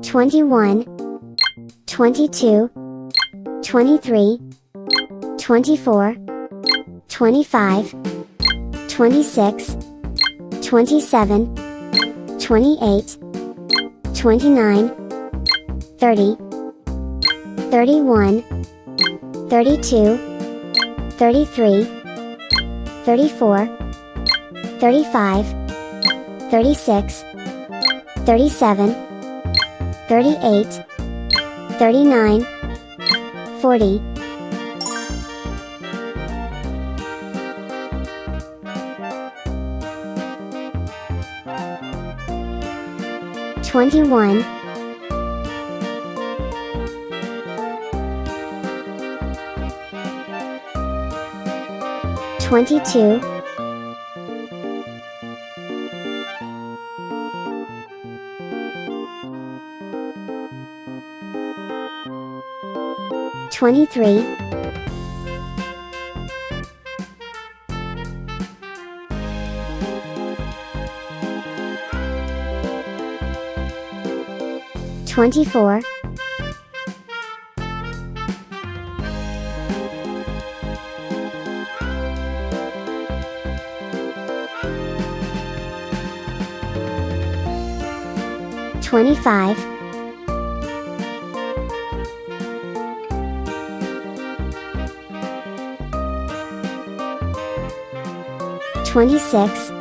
21, 22, 23, 24, 25, 26, 27, 28, 29, 30, 31, 32, 33, 34, 35, 36, 37, 38, 39, 40. 21, 22, 23, 24, 25, 26,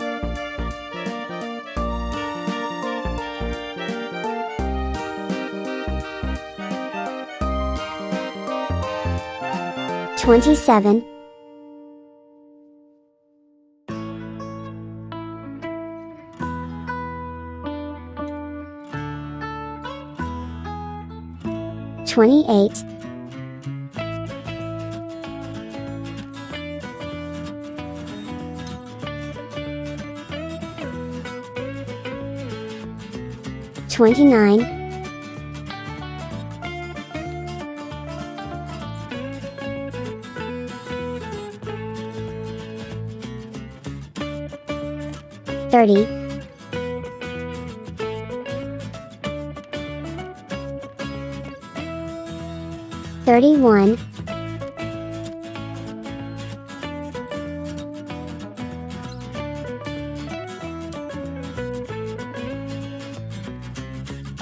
27, 28, 29, 30, 31,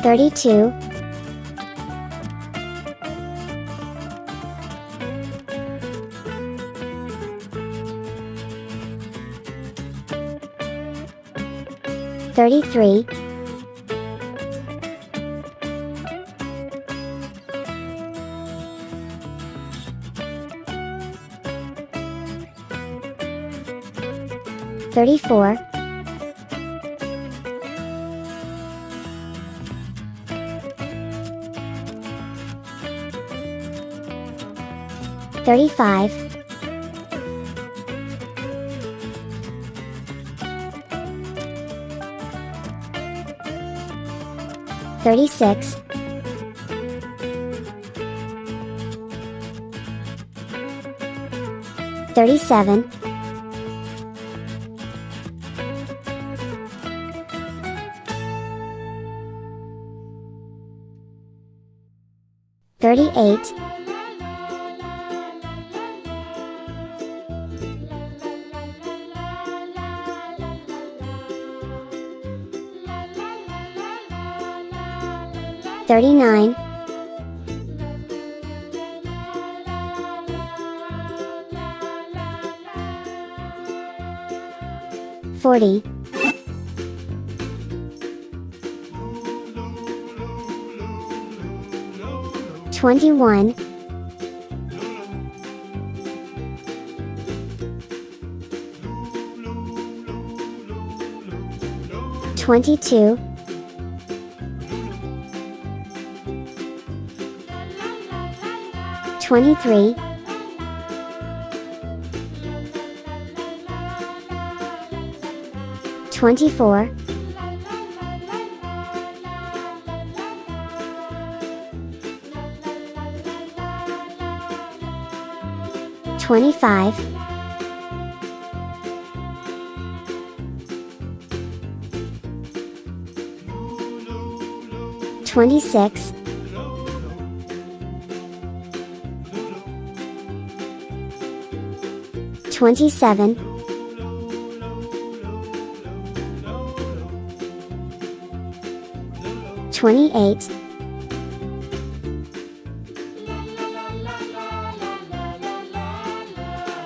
32, 33, 34, 35, 36, 37, 38, 39, 40, 21, 22, 23, 24, 25, 26, 26, 27, 28,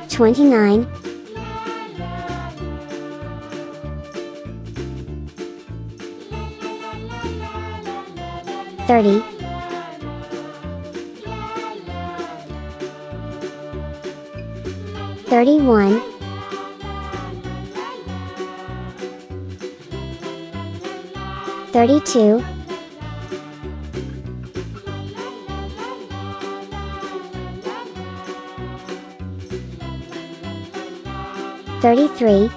29, 30, 31, 32, 33,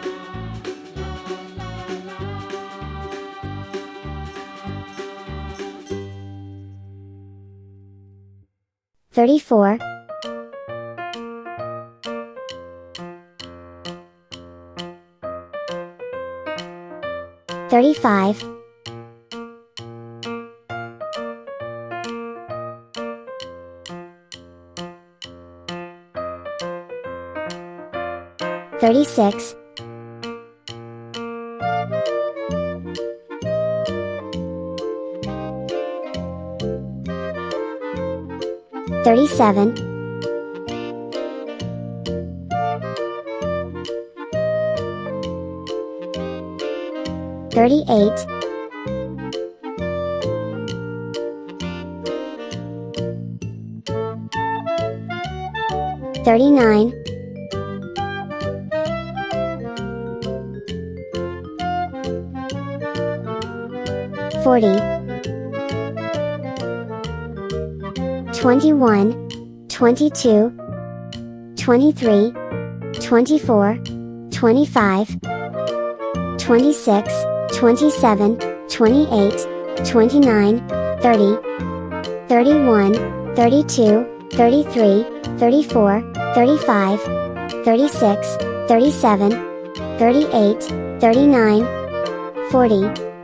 34, 35, 36, 37, 38, 39, 40, 21, 22, 23, 24, 25, 26, 27, 28, 29, 30, 31, 32, 33, 34, 35, 36, 37, 38, 39, 40,